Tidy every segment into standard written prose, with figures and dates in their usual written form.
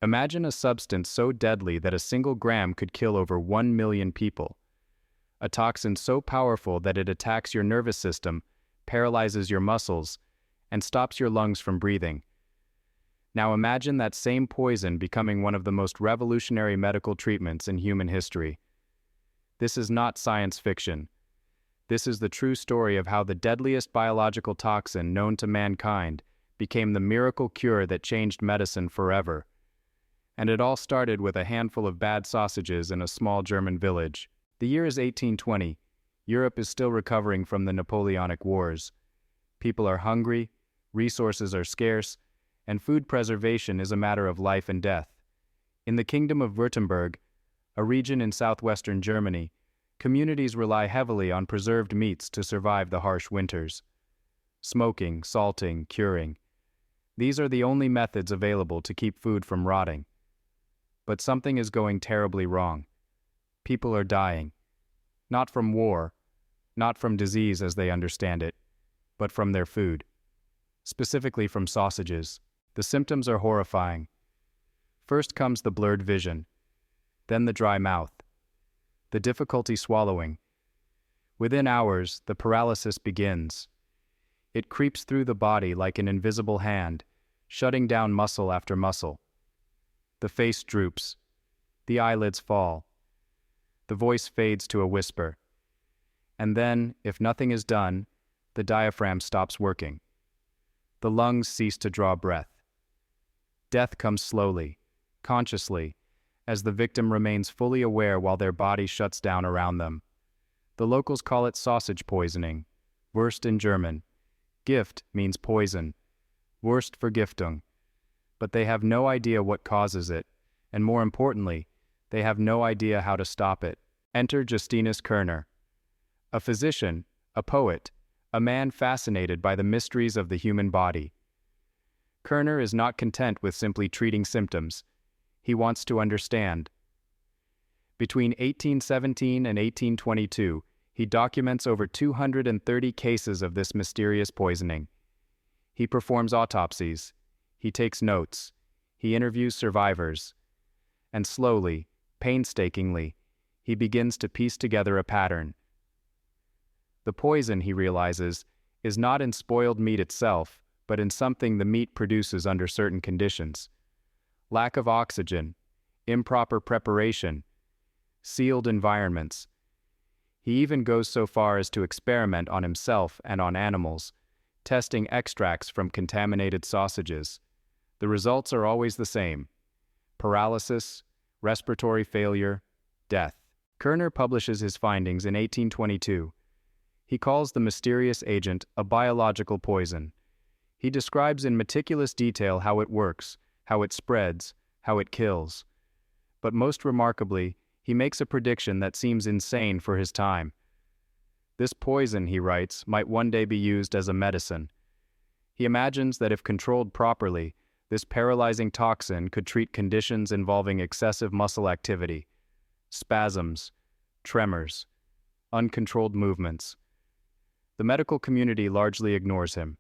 Imagine a substance so deadly that a single gram could kill over 1 million people. A toxin so powerful that it attacks your nervous system, paralyzes your muscles, and stops your lungs from breathing. Now imagine that same poison becoming one of the most revolutionary medical treatments in human history. This is not science fiction. This is the true story of how the deadliest biological toxin known to mankind became the miracle cure that changed medicine forever. And it all started with a handful of bad sausages in a small German village. The year is 1820. Europe is still recovering from the Napoleonic Wars. People are hungry, resources are scarce, and food preservation is a matter of life and death. In the Kingdom of Württemberg, a region in southwestern Germany, communities rely heavily on preserved meats to survive the harsh winters. Smoking, salting, curing. These are the only methods available to keep food from rotting. But something is going terribly wrong. People are dying. Not from war, not from disease as they understand it, but from their food. Specifically from sausages. The symptoms are horrifying. First comes the blurred vision, then the dry mouth, the difficulty swallowing. Within hours, the paralysis begins. It creeps through the body like an invisible hand, shutting down muscle after muscle. The face droops, the eyelids fall, the voice fades to a whisper. And then, if nothing is done, the diaphragm stops working. The lungs cease to draw breath. Death comes slowly, consciously, as the victim remains fully aware while their body shuts down around them. The locals call it sausage poisoning, Wurst in German. Gift means poison, Wurstvergiftung. But they have no idea what causes it, and more importantly, they have no idea how to stop it. Enter Justinus Kerner, a physician, a poet, a man fascinated by the mysteries of the human body. Kerner is not content with simply treating symptoms. He wants to understand. Between 1817 and 1822, he documents over 230 cases of this mysterious poisoning. He performs autopsies. He takes notes. He interviews survivors. And slowly, painstakingly, he begins to piece together a pattern. The poison, he realizes, is not in spoiled meat itself, but in something the meat produces under certain conditions. Lack of oxygen, improper preparation, sealed environments. He even goes so far as to experiment on himself and on animals, testing extracts from contaminated sausages. The results are always the same: paralysis, respiratory failure, death. Kerner publishes his findings in 1822. He calls the mysterious agent a biological poison. He describes in meticulous detail how it works, how it spreads, how it kills. But most remarkably, he makes a prediction that seems insane for his time. This poison, he writes, might one day be used as a medicine. He imagines that if controlled properly, this paralyzing toxin could treat conditions involving excessive muscle activity, spasms, tremors, uncontrolled movements. The medical community largely ignores him.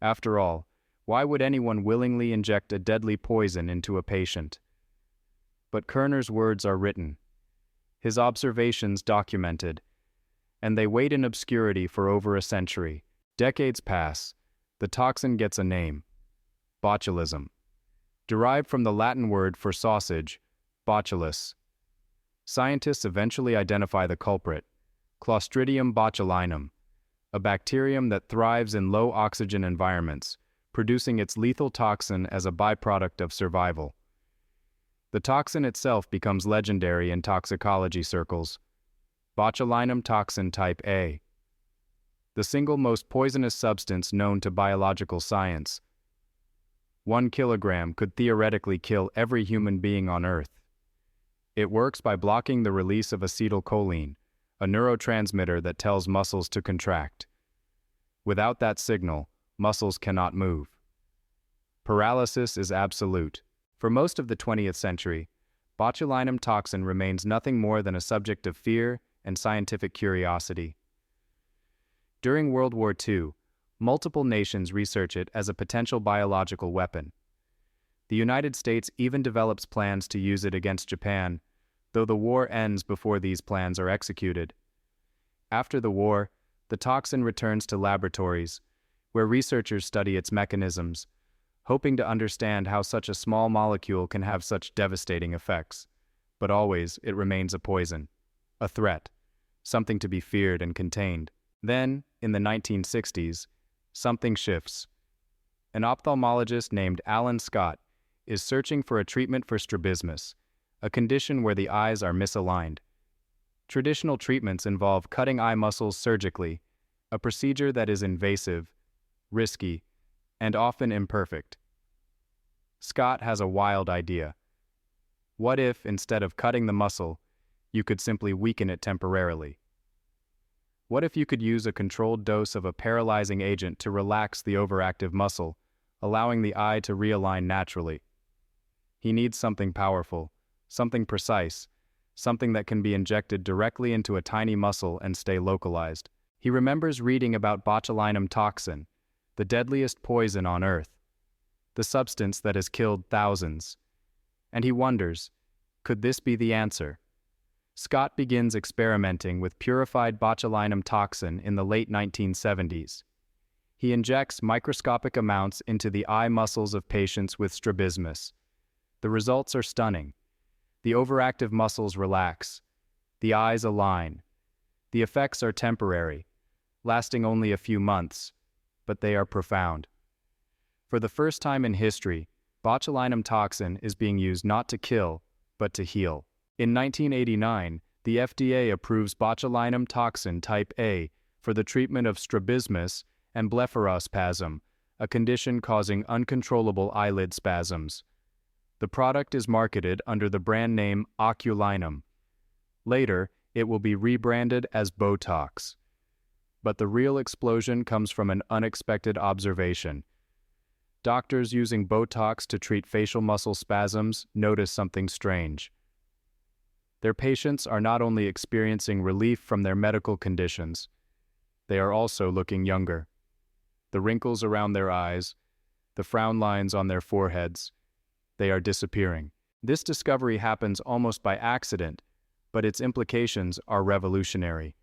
After all, why would anyone willingly inject a deadly poison into a patient? But Kerner's words are written, his observations documented, and they wait in obscurity for over a century. Decades pass. The toxin gets a name: botulism. Derived from the Latin word for sausage, botulus. Scientists eventually identify the culprit, Clostridium botulinum, a bacterium that thrives in low-oxygen environments, producing its lethal toxin as a byproduct of survival. The toxin itself becomes legendary in toxicology circles. Botulinum toxin type A. The single most poisonous substance known to biological science. 1 kilogram could theoretically kill every human being on Earth. It works by blocking the release of acetylcholine, a neurotransmitter that tells muscles to contract. Without that signal, muscles cannot move. Paralysis is absolute. For most of the 20th century, botulinum toxin remains nothing more than a subject of fear and scientific curiosity. During World War II, multiple nations research it as a potential biological weapon. The United States even develops plans to use it against Japan, though the war ends before these plans are executed. After the war, the toxin returns to laboratories, where researchers study its mechanisms, hoping to understand how such a small molecule can have such devastating effects. But always, it remains a poison, a threat, something to be feared and contained. Then, in the 1960s, something shifts. An ophthalmologist named Alan Scott is searching for a treatment for strabismus, a condition where the eyes are misaligned. Traditional treatments involve cutting eye muscles surgically, a procedure that is invasive, risky, and often imperfect. Scott has a wild idea. What if, instead of cutting the muscle, you could simply weaken it temporarily? What if you could use a controlled dose of a paralyzing agent to relax the overactive muscle, allowing the eye to realign naturally? He needs something powerful, something precise, something that can be injected directly into a tiny muscle and stay localized. He remembers reading about botulinum toxin, the deadliest poison on Earth, the substance that has killed thousands. And he wonders, could this be the answer? Scott begins experimenting with purified botulinum toxin in the late 1970s. He injects microscopic amounts into the eye muscles of patients with strabismus. The results are stunning. The overactive muscles relax. The eyes align. The effects are temporary, lasting only a few months, but they are profound. For the first time in history, botulinum toxin is being used not to kill, but to heal. In 1989, the FDA approves botulinum toxin type A for the treatment of strabismus and blepharospasm, a condition causing uncontrollable eyelid spasms. The product is marketed under the brand name Oculinum. Later, it will be rebranded as Botox. But the real explosion comes from an unexpected observation. Doctors using Botox to treat facial muscle spasms notice something strange. Their patients are not only experiencing relief from their medical conditions, they are also looking younger. The wrinkles around their eyes, the frown lines on their foreheads, they are disappearing. This discovery happens almost by accident, but its implications are revolutionary.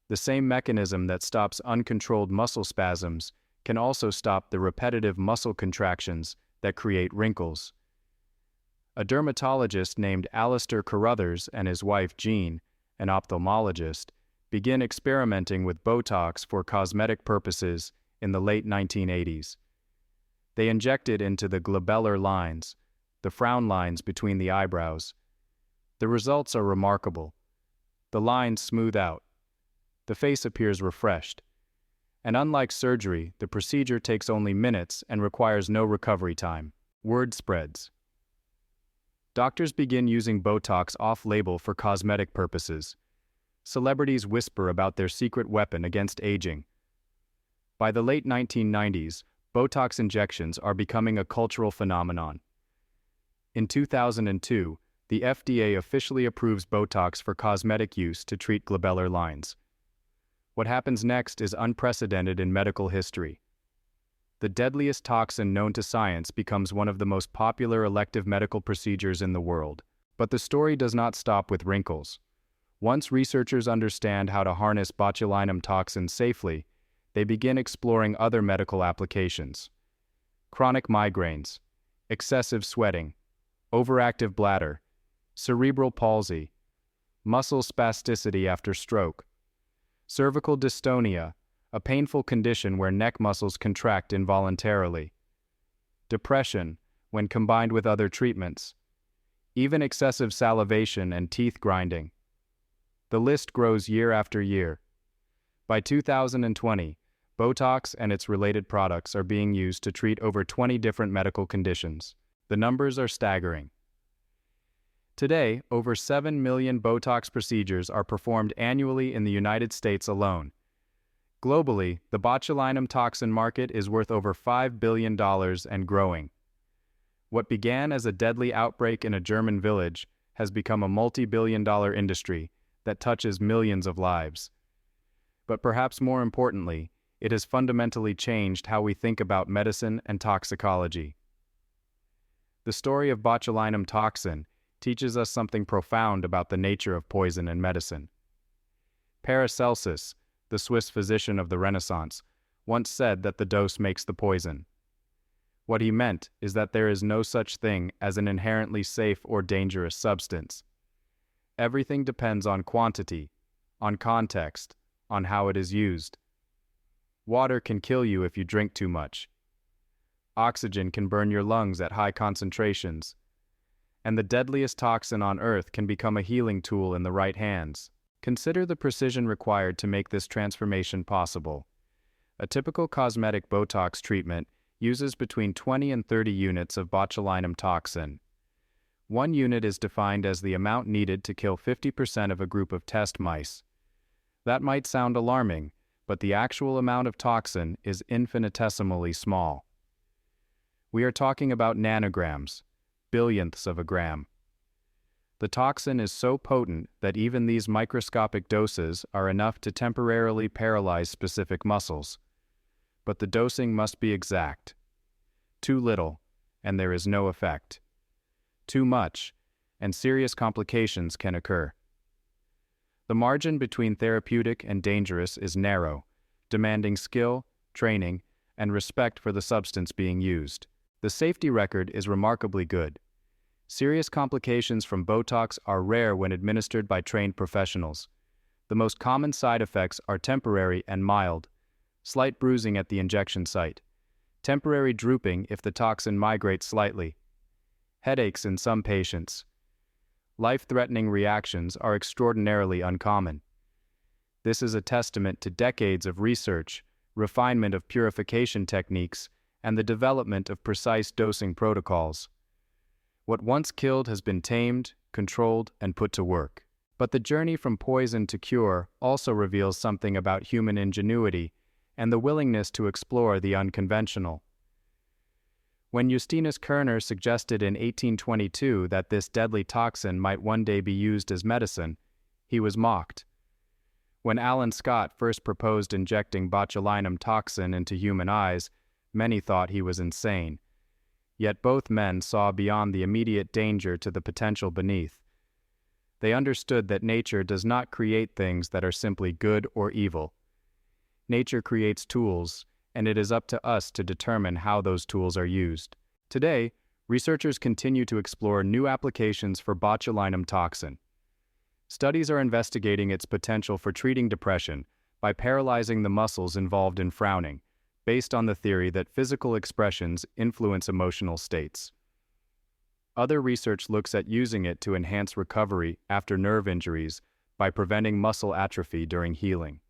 The same mechanism that stops uncontrolled muscle spasms can also stop the repetitive muscle contractions that create wrinkles. A dermatologist named Alistair Carruthers and his wife Jean, an ophthalmologist, begin experimenting with Botox for cosmetic purposes in the late 1980s. They inject it into the glabellar lines, the frown lines between the eyebrows. The results are remarkable. The lines smooth out. The face appears refreshed. And unlike surgery, the procedure takes only minutes and requires no recovery time. Word spreads. Doctors begin using Botox off-label for cosmetic purposes. Celebrities whisper about their secret weapon against aging. By the late 1990s, Botox injections are becoming a cultural phenomenon. In 2002, the FDA officially approves Botox for cosmetic use to treat glabellar lines. What happens next is unprecedented in medical history. The deadliest toxin known to science becomes one of the most popular elective medical procedures in the world. But the story does not stop with wrinkles. Once researchers understand how to harness botulinum toxin safely, they begin exploring other medical applications. Chronic migraines, excessive sweating, overactive bladder, cerebral palsy, muscle spasticity after stroke, cervical dystonia, a painful condition where neck muscles contract involuntarily, depression when combined with other treatments, even excessive salivation and teeth grinding. The list grows year after year. By 2020, Botox and its related products are being used to treat over 20 different medical conditions. The numbers are staggering. Today, over 7 million Botox procedures are performed annually in the United States alone. Globally, the botulinum toxin market is worth over $5 billion and growing. What began as a deadly outbreak in a German village has become a multi-billion-dollar industry that touches millions of lives. But perhaps more importantly, it has fundamentally changed how we think about medicine and toxicology. The story of botulinum toxin teaches us something profound about the nature of poison in medicine. Paracelsus, the Swiss physician of the Renaissance, once said that the dose makes the poison. What he meant is that there is no such thing as an inherently safe or dangerous substance. Everything depends on quantity, on context, on how it is used. Water can kill you if you drink too much. Oxygen can burn your lungs at high concentrations. And the deadliest toxin on Earth can become a healing tool in the right hands. Consider the precision required to make this transformation possible. A typical cosmetic Botox treatment uses between 20 and 30 units of botulinum toxin. One unit is defined as the amount needed to kill 50% of a group of test mice. That might sound alarming, but the actual amount of toxin is infinitesimally small. We are talking about nanograms, billionths of a gram. The toxin is so potent that even these microscopic doses are enough to temporarily paralyze specific muscles. But the dosing must be exact. Too little, and there is no effect. Too much, and serious complications can occur. The margin between therapeutic and dangerous is narrow, demanding skill, training, and respect for the substance being used. The safety record is remarkably good. Serious complications from Botox are rare when administered by trained professionals. The most common side effects are temporary and mild: slight bruising at the injection site, temporary drooping if the toxin migrates slightly, headaches in some patients. Life-threatening reactions are extraordinarily uncommon. This is a testament to decades of research, refinement of purification techniques, and the development of precise dosing protocols. What once killed has been tamed, controlled, and put to work. But the journey from poison to cure also reveals something about human ingenuity and the willingness to explore the unconventional. When Justinus Kerner suggested in 1822 that this deadly toxin might one day be used as medicine, he was mocked. When Alan Scott first proposed injecting botulinum toxin into human eyes, many thought he was insane. Yet both men saw beyond the immediate danger to the potential beneath. They understood that nature does not create things that are simply good or evil. Nature creates tools, and it is up to us to determine how those tools are used. Today, researchers continue to explore new applications for botulinum toxin. Studies are investigating its potential for treating depression by paralyzing the muscles involved in frowning, based on the theory that physical expressions influence emotional states. Other research looks at using it to enhance recovery after nerve injuries by preventing muscle atrophy during healing.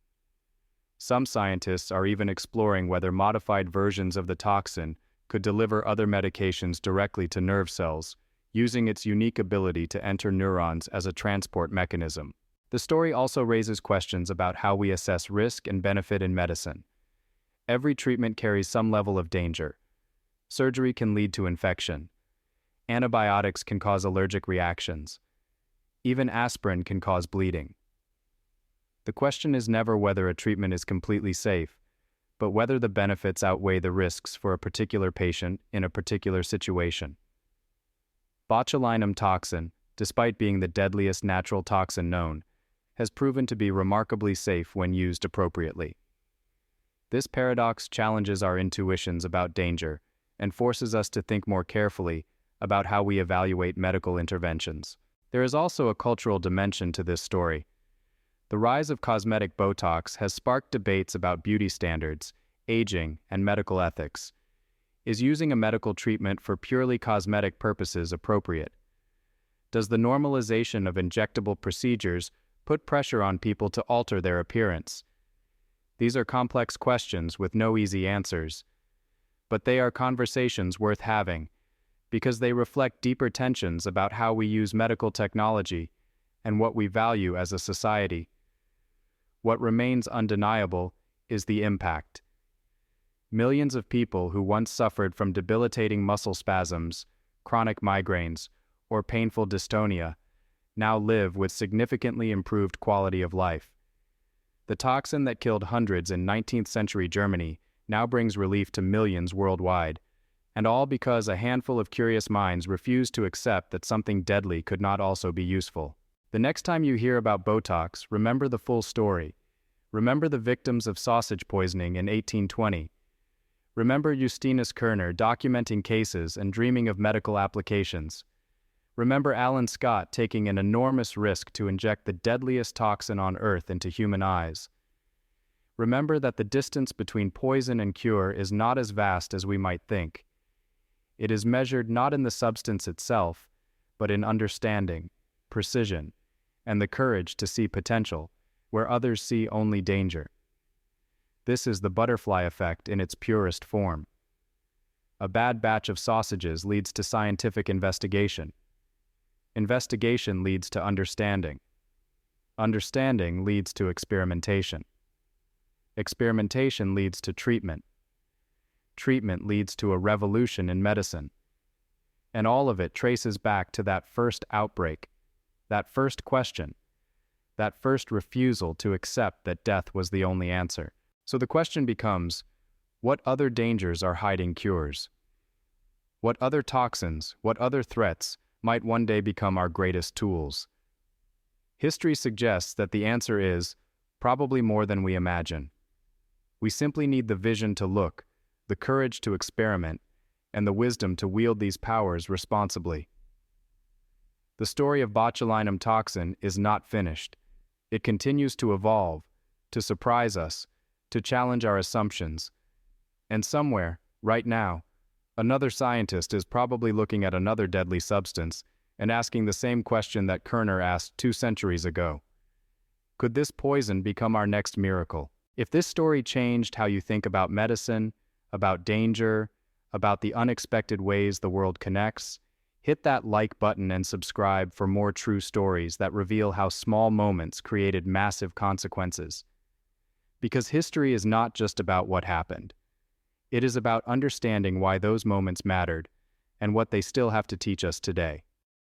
Some scientists are even exploring whether modified versions of the toxin could deliver other medications directly to nerve cells, using its unique ability to enter neurons as a transport mechanism. The story also raises questions about how we assess risk and benefit in medicine. Every treatment carries some level of danger. Surgery can lead to infection. Antibiotics can cause allergic reactions. Even aspirin can cause bleeding. The question is never whether a treatment is completely safe, but whether the benefits outweigh the risks for a particular patient in a particular situation. Botulinum toxin, despite being the deadliest natural toxin known, has proven to be remarkably safe when used appropriately. This paradox challenges our intuitions about danger and forces us to think more carefully about how we evaluate medical interventions. There is also a cultural dimension to this story. The rise of cosmetic Botox has sparked debates about beauty standards, aging, and medical ethics. Is using a medical treatment for purely cosmetic purposes appropriate? Does the normalization of injectable procedures put pressure on people to alter their appearance? These are complex questions with no easy answers. But they are conversations worth having, because they reflect deeper tensions about how we use medical technology and what we value as a society. What remains undeniable is the impact. Millions of people who once suffered from debilitating muscle spasms, chronic migraines, or painful dystonia now live with significantly improved quality of life. The toxin that killed hundreds in 19th century Germany now brings relief to millions worldwide, And all because a handful of curious minds refused to accept that something deadly could not also be useful. The next time you hear about Botox, remember the full story. Remember the victims of sausage poisoning in 1820. Remember Justinus Kerner documenting cases and dreaming of medical applications. Remember Alan Scott taking an enormous risk to inject the deadliest toxin on Earth into human eyes. Remember that the distance between poison and cure is not as vast as we might think. It is measured not in the substance itself, but in understanding, precision, and the courage to see potential where others see only danger. This is the butterfly effect in its purest form. A bad batch of sausages leads to scientific investigation. Investigation leads to understanding. Understanding leads to experimentation. Experimentation leads to treatment. Treatment leads to a revolution in medicine. And all of it traces back to that first outbreak, that first question, that first refusal to accept that death was the only answer. So the question becomes, what other dangers are hiding cures? What other toxins, what other threats might one day become our greatest tools? History suggests that the answer is probably more than we imagine. We simply need the vision to look, the courage to experiment, and the wisdom to wield these powers responsibly. The story of botulinum toxin is not finished. It continues to evolve, to surprise us, to challenge our assumptions. And somewhere, right now, another scientist is probably looking at another deadly substance and asking the same question that Kerner asked 2 centuries ago. Could this poison become our next miracle? If this story changed how you think about medicine, about danger, about the unexpected ways the world connects, hit that like button and subscribe for more true stories that reveal how small moments created massive consequences. Because history is not just about what happened. It is about understanding why those moments mattered and what they still have to teach us today.